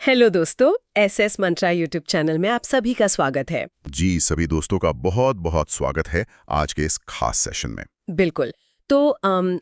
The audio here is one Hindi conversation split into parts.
हेलो दोस्तों, एसएस मंत्रा यूट्यूब चैनल में आप सभी का स्वागत है। जी सभी दोस्तों का बहुत बहुत स्वागत है आज के इस खास सेशन में। बिल्कुल। तो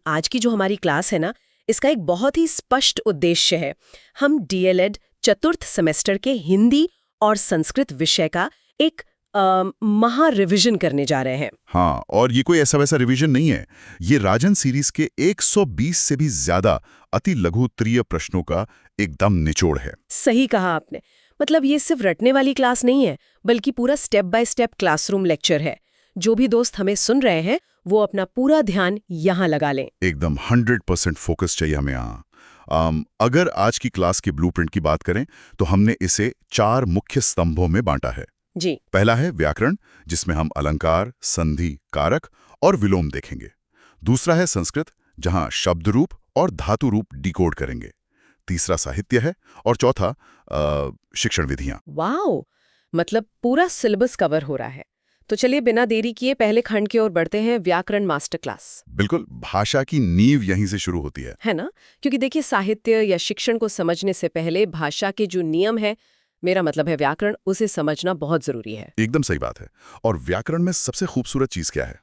आज की जो हमारी क्लास है ना, इसका एक बहुत ही स्पष्ट उद्देश्य है। हम डीएलएड चतुर्थ सेमेस्टर के हिंदी और संस्कृत विषय का एक महा रिवीजन करने जा रहे हैं। हाँ, और ये कोई ऐसा वैसा रिवीजन नहीं है। ये राजन सीरीज के 120 से भी ज्यादा अति लघु उत्तरीय प्रश्नों का एकदम निचोड़ है। सही कहा आपने। मतलब ये सिर्फ रटने वाली क्लास नहीं है, बल्कि पूरा step by step classroom lecture है। जो भी दोस्त हमें सुन रहे हैं वो अपना पूरा ध्यान यहाँ लगा लें। एकदम 100% फोकस चाहिए हमें यहाँ। अगर आज की क्लास के ब्लूप्रिंट की बात करें तो हमने इसे 4 मुख्य स्तंभों में बांटा है। जी। पहला है व्याकरण, जिसमें हम अलंकार, संधि, कारक और विलोम देखेंगे। दूसरा है संस्कृत, जहां शब्द रूप और धातु रूप डिकोड करेंगे। तीसरा साहित्य है और चौथा शिक्षण विधियां। वाओ, मतलब पूरा सिलेबस कवर हो रहा है। तो चलिए बिना देरी किए पहले खंड की ओर बढ़ते हैं, व्याकरण मास्टर क्लास। बिल्कुल, भाषा की नींव यहीं से शुरू होती है ना? क्योंकि देखिए, साहित्य या शिक्षण को समझने से पहले भाषा के जो नियम है, मेरा मतलब है व्याकरण, उसे समझना बहुत जरूरी है। एकदम सही बात है। और व्याकरण में सबसे खूबसूरत चीज क्या है?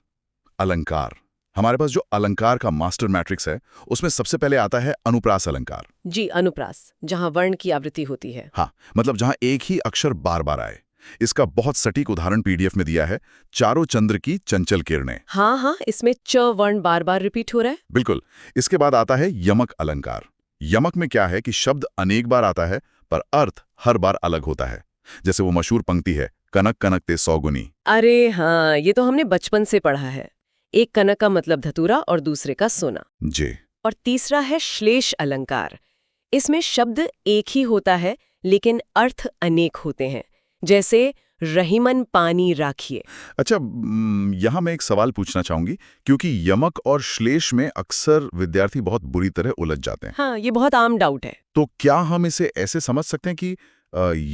अलंकार। हमारे पास जो अलंकार का मास्टर मैट्रिक्स है, उसमें सबसे पहले आता है अनुप्रास अलंकार। जी, अनुप्रास, जहां वर्ण की आवृत्ति होती है। हाँ, मतलब जहां एक ही अक्षर बार बार आए। इसका बहुत सटीक उदाहरण पीडीएफ में दिया है, चारों चंद्र की चंचल किरणें। हाँ, इसमें च वर्ण बार बार रिपीट हो रहा है। बिल्कुल। इसके बाद आता है यमक अलंकार। यमक में क्या है कि शब्द अनेक बार आता है पर अर्थ हर बार अलग होता है। जैसे वो मशहूर पंक्ति है, कनक कनक ते सौगुनी। अरे हाँ, ये तो हमने बचपन से पढ़ा है। एक कनक का मतलब धतूरा और दूसरे का सोना। जी। और तीसरा है श्लेष अलंकार। इसमें शब्द एक ही होता है लेकिन अर्थ अनेक होते हैं, जैसे रहीमन पानी राखिए। अच्छा, यहाँ मैं एक सवाल पूछना चाहूंगी, क्योंकि यमक और श्लेष में अक्सर विद्यार्थी बहुत बुरी तरह उलझ जाते हैं। हाँ, ये बहुत आम डाउट है। तो क्या हम इसे ऐसे समझ सकते हैं कि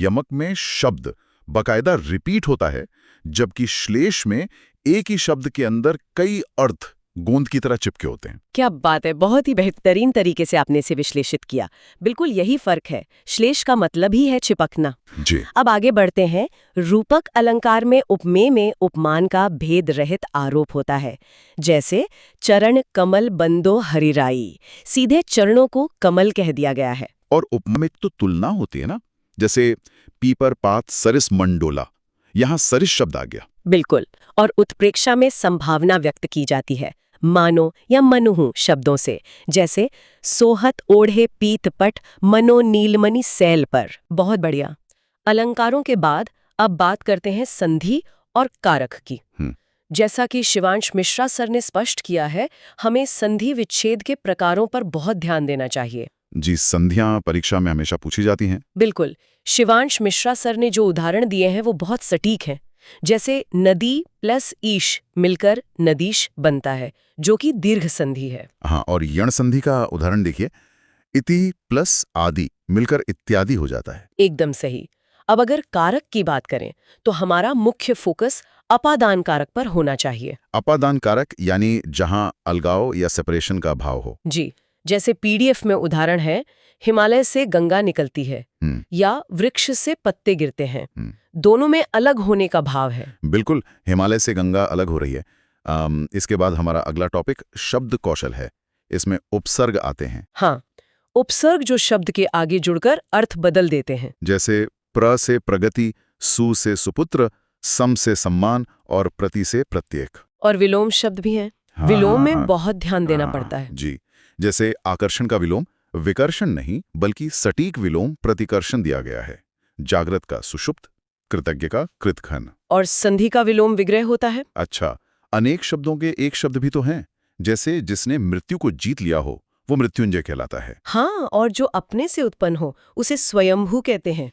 यमक में शब्द बकायदा रिपीट होता है, जबकि श्लेष में एक ही शब्द के अंदर कई अर्थ गोंद की तरह चिपके होते हैं? क्या बात है, बहुत ही बेहतरीन तरीके से आपने इसे विश्लेषित किया। बिल्कुल यही फर्क है। श्लेष का मतलब ही है चिपकना। जी। अब आगे बढ़ते हैं। रूपक अलंकार में उपमेय में उपमान का भेद रहित आरोप होता है। जैसे चरण कमल बंदो हरिराई, सीधे चरणों को कमल कह दिया गया है। और उपमा में तो तुलना होती है ना, जैसे पीपर पात सरिस मंडोला, यहाँ सरिस शब्द आ गया। बिल्कुल। और उत्प्रेक्षा में संभावना व्यक्त की जाती है, मानो या मनुहु शब्दों से, जैसे सोहत ओढ़े पीतपट मनो नीलमणि सैल पर। बहुत बढ़िया। अलंकारों के बाद अब बात करते हैं संधि और कारक की। जैसा कि शिवांश मिश्रा सर ने स्पष्ट किया है, हमें संधि विच्छेद के प्रकारों पर बहुत ध्यान देना चाहिए। जी, संधियां परीक्षा में हमेशा पूछी जाती हैं। बिल्कुल। शिवांश मिश्रा सर ने जो उदाहरण दिए हैं वो बहुत सटीक हैं। जैसे नदी प्लस ईश मिलकर नदीश बनता है, जो कि दीर्घ संधि है। हाँ, और यण संधि का उदाहरण देखिए, इति प्लस आदि मिलकर इत्यादि हो जाता है। एकदम सही। अब अगर कारक की बात करें तो हमारा मुख्य फोकस अपादान कारक पर होना चाहिए। अपादान कारक यानी जहां अलगाव या सेपरेशन का भाव हो। जी, जैसे पीडीएफ में उदाहरण है, हिमालय से गंगा निकलती है या वृक्ष से पत्ते गिरते हैं। दोनों में अलग होने का भाव है। बिल्कुल, हिमालय से गंगा अलग हो रही है। इसके बाद हमारा अगला टॉपिक शब्द कौशल है। इसमें उपसर्ग आते हैं। हाँ, उपसर्ग जो शब्द के आगे जुड़कर अर्थ बदल देते हैं। जैसे प्र से प्रगति, सु से सुपुत्र, सम से सम्मान और प्रति से प्रत्येक। और विलोम शब्द भी हैं। विलोम में बहुत ध्यान देना पड़ता है। जी, जैसे आकर्षण का विलोम विकर्षण नहीं बल्कि सटीक विलोम प्रतिकर्षण दिया गया है। जागृत का सुषुप्त, कृतज्ञ का कृतघ्न। और संधि का विलोम विग्रह होता है। अच्छा, अनेक शब्दों के एक शब्द भी तो हैं। जैसे जिसने मृत्यु को जीत लिया हो वो मृत्युंजय कहलाता है। हाँ, और जो अपने से उत्पन्न हो उसे स्वयंभू कहते हैं।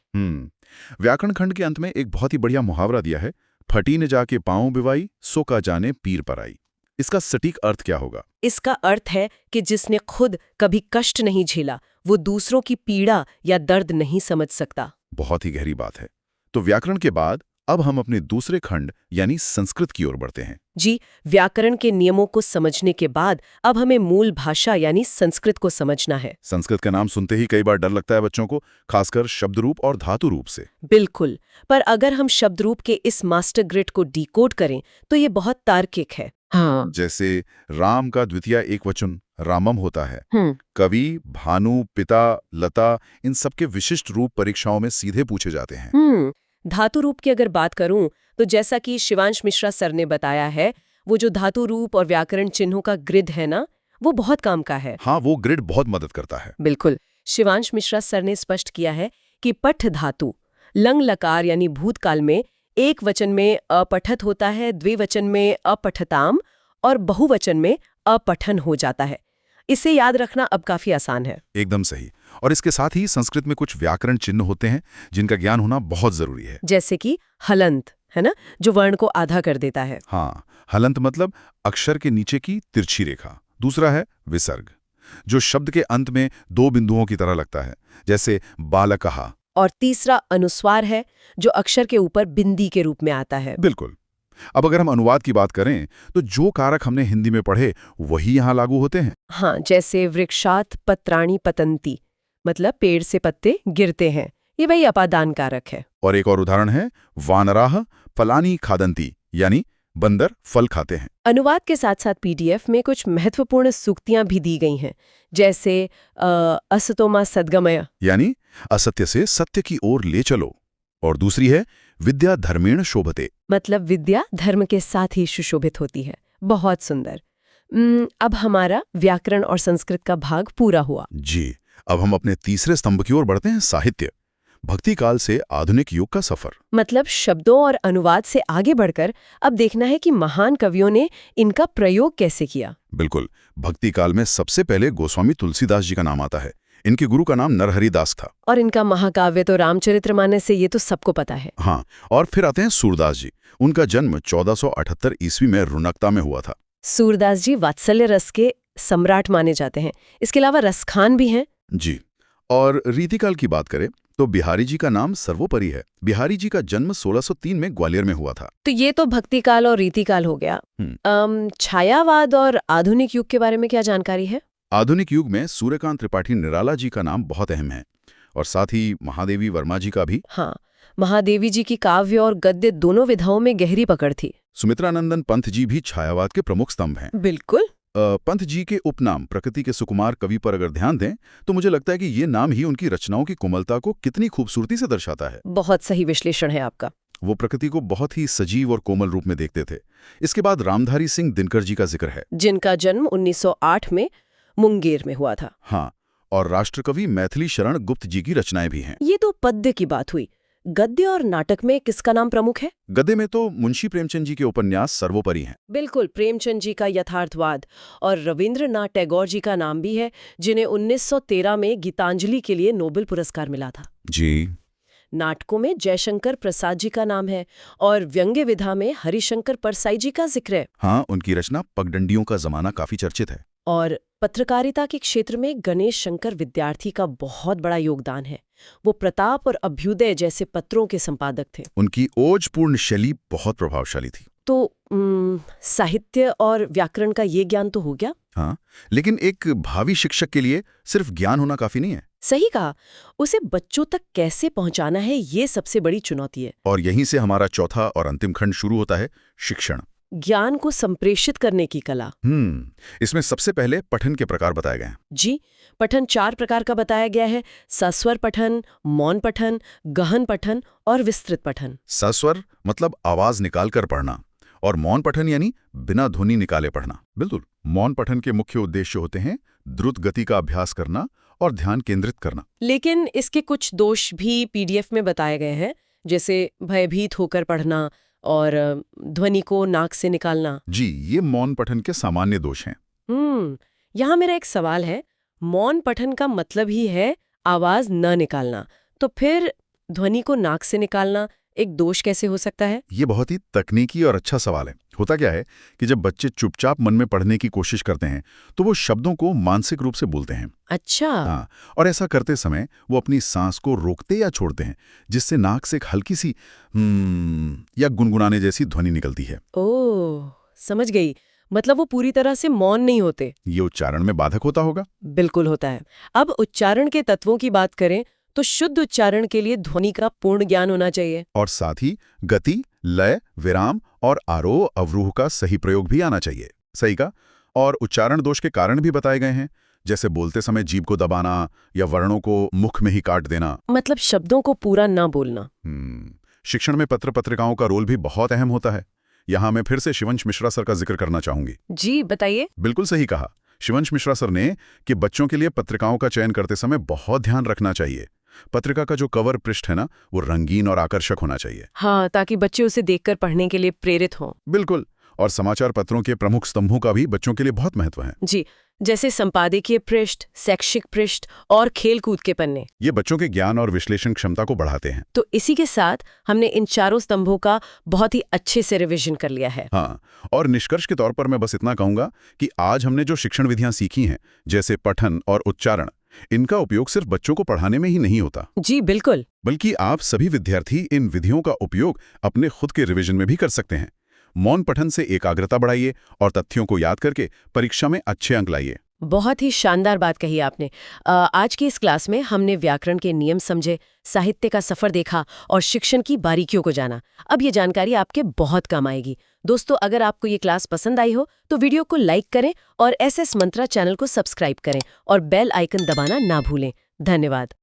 व्याकरण खंड के अंत में एक बहुत ही बढ़िया मुहावरा दिया है, फटी ने जाके पांव बिवाई सो का जाने पीर पर आई। इसका सटीक अर्थ क्या होगा? इसका अर्थ है कि जिसने खुद कभी कष्ट नहीं झेला वो दूसरों की पीड़ा या दर्द नहीं समझ सकता। बहुत ही गहरी बात है। तो व्याकरण के बाद अब हम अपने दूसरे खंड यानी संस्कृत की ओर बढ़ते हैं। जी, व्याकरण के नियमों को समझने के बाद अब हमें मूल भाषा यानी संस्कृत को समझना है। संस्कृत का नाम सुनते ही कई बार डर लगता है बच्चों को, खासकर शब्द रूप और धातु रूप से। बिल्कुल, पर अगर हम शब्द रूप के इस मास्टर ग्रिड को डिकोड करें तो ये बहुत तार्किक है। हाँ। जैसे राम का द्वितीय एकवचन रामम होता है। हम्म। कवि, भानु, पिता, लता, इन सबके विशिष्ट रूप परीक्षाओं में सीधे पूछे जाते हैं। धातु रूप की अगर बात करूं तो जैसा कि शिवांश मिश्रा सर ने बताया है, वो जो धातु रूप और व्याकरण चिन्हों का ग्रिड है ना, वो बहुत काम का है। हाँ, वो ग्रिड बहुत मदद करता है। बिल्कुल। शिवांश मिश्रा सर ने स्पष्ट किया है कि पठ धातु लंग लकार यानी भूतकाल में एक वचन में अपठत होता है, द्विवचन में अपठताम और बहुवचन में अपठन हो जाता है। इसे याद रखना अब काफी आसान है। एकदम सही। और इसके साथ ही संस्कृत में कुछ व्याकरण चिन्ह होते हैं जिनका ज्ञान होना बहुत जरूरी है। जैसे कि हलंत, है ना, जो वर्ण को आधा कर देता है। हाँ, हलंत मतलब अक्षर के नीचे की तिरछी रेखा। दूसरा है विसर्ग, जो शब्द के अंत में दो बिंदुओं की तरह लगता है, जैसे बालकहा। और तीसरा अनुस्वार है, जो अक्षर के ऊपर बिंदी के रूप में आता है। बिल्कुल। अब अगर हम अनुवाद की बात करें तो जो कारक हमने हिंदी में पढ़े वही यहाँ लागू होते हैं। हाँ, जैसे वृक्षात पत्राणि पतंती, मतलब पेड़ से पत्ते गिरते हैं, ये वही अपादान कारक है। और एक और उदाहरण है वानराह फलानी खादंती, यानी बंदर फल खाते हैं। अनुवाद के साथ साथ पीडीएफ में कुछ महत्वपूर्ण सूक्तियां भी दी गई हैं, जैसे असतोमा सद्गमय, यानी असत्य से सत्य की ओर ले चलो। और दूसरी है विद्या धर्मेण शोभते, मतलब विद्या धर्म के साथ ही सुशोभित होती है। बहुत सुंदर। अब हमारा व्याकरण और संस्कृत का भाग पूरा हुआ। जी, अब हम अपने तीसरे स्तंभ की ओर बढ़ते हैं, साहित्य। भक्ति काल से आधुनिक युग का सफर। मतलब शब्दों और अनुवाद से आगे बढ़कर अब देखना है कि महान कवियों ने इनका प्रयोग कैसे किया। बिल्कुल। भक्ति काल में सबसे पहले गोस्वामी तुलसीदास जी का नाम आता है। इनके गुरु का नाम नरहरि दास था। और इनका महाकाव्य तो रामचरितमानस से, ये तो सबको पता है। हाँ, और फिर आते हैं सूरदास जी। उनका जन्म 1478 ईस्वी में रुनकता में हुआ था। सूरदास जी वात्सल्य रस के सम्राट माने जाते हैं। इसके अलावा रसखान भी हैं। जी। और रीतिकाल की बात करें तो बिहारी जी का नाम सर्वोपरि है। बिहारी जी का जन्म 1603 में ग्वालियर में हुआ था। तो ये तो भक्ति काल और रीतिकाल हो गया। छायावाद और आधुनिक युग के बारे में क्या जानकारी है? आधुनिक युग में सूर्यकांत त्रिपाठी निराला जी का नाम बहुत अहम है, और साथ ही महादेवी वर्मा जी का भी। हाँ, महादेवी जी की काव्य और गद्य दोनों विधाओं में गहरी पकड़ थी। सुमित्रानंदन पंत जी भी छायावाद के प्रमुख स्तंभ हैं। बिल्कुल। पंत जी के उपनाम प्रकृति के सुकुमार कवि पर अगर ध्यान दें तो मुझे लगता है कि ये नाम ही उनकी रचनाओं की कोमलता को कितनी खूबसूरती से दर्शाता है। बहुत सही विश्लेषण है आपका। वो प्रकृति को बहुत ही सजीव और कोमल रूप में देखते थे। इसके बाद रामधारी सिंह दिनकर जी का जिक्र है, जिनका जन्म 1908 में मुंगेर में हुआ था। हाँ, और राष्ट्रकवि मैथिली शरण गुप्त जी की रचनाएं भी हैं। ये तो पद्य की बात हुई। गद्य और नाटक में किसका नाम प्रमुख है? गद्य में तो मुंशी प्रेमचंद जी के उपन्यास सर्वोपरि हैं। बिल्कुल, प्रेमचंद जी का यथार्थवाद और रविंद्रनाथ टैगोर जी का नाम भी है, जिन्हें 1913 में गीतांजलि के लिए नोबेल पुरस्कार मिला था। जी। नाटकों में जयशंकर प्रसाद जी का नाम है और व्यंग्य विधा में हरिशंकर परसाई जी का जिक्र है। हाँ, उनकी रचना पगडंडियों का जमाना काफी चर्चित है। और पत्रकारिता के क्षेत्र में गणेश शंकर विद्यार्थी का बहुत बड़ा योगदान है। वो प्रताप और अभ्युदय जैसे पत्रों के संपादक थे। उनकी ओजपूर्ण शैली बहुत प्रभावशाली थी। तो साहित्य और व्याकरण का ये ज्ञान तो हो गया। हाँ, लेकिन एक भावी शिक्षक के लिए सिर्फ ज्ञान होना काफी नहीं है। सही कहा, उसे बच्चों तक कैसे पहुंचाना है, ये सबसे बड़ी चुनौती है। और यहीं से हमारा चौथा और अंतिम खंड शुरू होता है, शिक्षण। ज्ञान को संप्रेषित करने की कला। इसमें सबसे पहले पठन के प्रकार बताए गए हैं। जी, पठन 4 प्रकार का बताया गया है: सस्वर पठन, मौन पठन, गहन पठन और विस्तृत पठन। सस्वर मतलब आवाज निकालकर पढ़ना, और मौन पठन यानी बिना ध्वनि निकाले पढ़ना। बिल्कुल। मौन पठन के मुख्य उद्देश्य होते हैं द्रुत गति का अभ्यास करना और ध्यान केंद्रित करना। लेकिन इसके कुछ दोष भी पीडीएफ में बताए गए हैं, जैसे भयभीत होकर पढ़ना और ध्वनि को नाक से निकालना। जी, ये मौन पठन के सामान्य दोष हैं। यहाँ मेरा एक सवाल है। मौन पठन का मतलब ही है आवाज न निकालना, तो फिर ध्वनि को नाक से निकालना एक दोष कैसे हो सकता है? ये बहुत ही तकनीकी और अच्छा सवाल है। होता क्या है कि जब बच्चे चुपचाप मन में पढ़ने की कोशिश करते हैं तो वो शब्दों को मानसिक रूप से बोलते हैं। अच्छा। हाँ, और ऐसा करते समय वो अपनी सांस को रोकते या छोड़ते हैं, जिससे नाक से एक हल्की सी या गुनगुनाने जैसी ध्वनि निकलती है। ओह, समझ गई। मतलब वो पूरी तरह से मौन नहीं होते। ये उच्चारण में बाधक होता होगा। बिल्कुल होता है। अब उच्चारण के तत्वों की बात करें तो शुद्ध उच्चारण के लिए ध्वनि का पूर्ण ज्ञान होना चाहिए। और साथ ही गति, लय, विराम और आरोह अवरोह का सही प्रयोग भी आना चाहिए। सही का। और उच्चारण दोष के कारण भी बताए गए हैं, जैसे बोलते समय जीभ को दबाना या वर्णों को मुख में ही काट देना। मतलब शब्दों को पूरा ना बोलना। शिक्षण में पत्र पत्रिकाओं का रोल भी बहुत अहम होता है। यहाँ मैं फिर से शिवंश मिश्रा सर का जिक्र करना चाहूंगी। जी बताइए। बिल्कुल सही कहा शिवंश मिश्रा सर ने कि बच्चों के लिए पत्रिकाओं का चयन करते समय बहुत ध्यान रखना चाहिए। पत्रिका का जो कवर पृष्ठ है ना, वो रंगीन और आकर्षक होना चाहिए। हाँ, ताकि बच्चे उसे देखकर पढ़ने के लिए प्रेरित हों। बिल्कुल। और समाचार पत्रों के प्रमुख स्तंभों का भी बच्चों के लिए बहुत महत्व है। जी, जैसे संपादकीय पृष्ठ, शैक्षिक पृष्ठ और खेलकूद के पन्ने। ये बच्चों के ज्ञान और विश्लेषण क्षमता को बढ़ाते हैं। तो इसी के साथ हमने इन चारों स्तंभों का बहुत ही अच्छे से रिवीजन कर लिया है। हाँ, और निष्कर्ष के तौर पर मैं बस इतना कहूंगा कि आज हमने जो शिक्षण विधियां सीखी हैं, जैसे पठन और उच्चारण, इनका उपयोग सिर्फ बच्चों को पढ़ाने में ही नहीं होता। जी बिल्कुल। बल्कि आप सभी विद्यार्थी इन विधियों का उपयोग अपने खुद के रिवीजन में भी कर सकते हैं। मौन पठन से एकाग्रता बढ़ाइए और तथ्यों को याद करके परीक्षा में अच्छे अंक लाइए। बहुत ही शानदार बात कही आपने। आज की इस क्लास में हमने व्याकरण के नियम समझे, साहित्य का सफर देखा और शिक्षण की बारीकियों को जाना। अब ये जानकारी आपके बहुत काम आएगी। दोस्तों, अगर आपको ये क्लास पसंद आई हो तो वीडियो को लाइक करें और SS मंत्रा चैनल को सब्सक्राइब करें और बेल आइकन दबाना ना भूलें। धन्यवाद।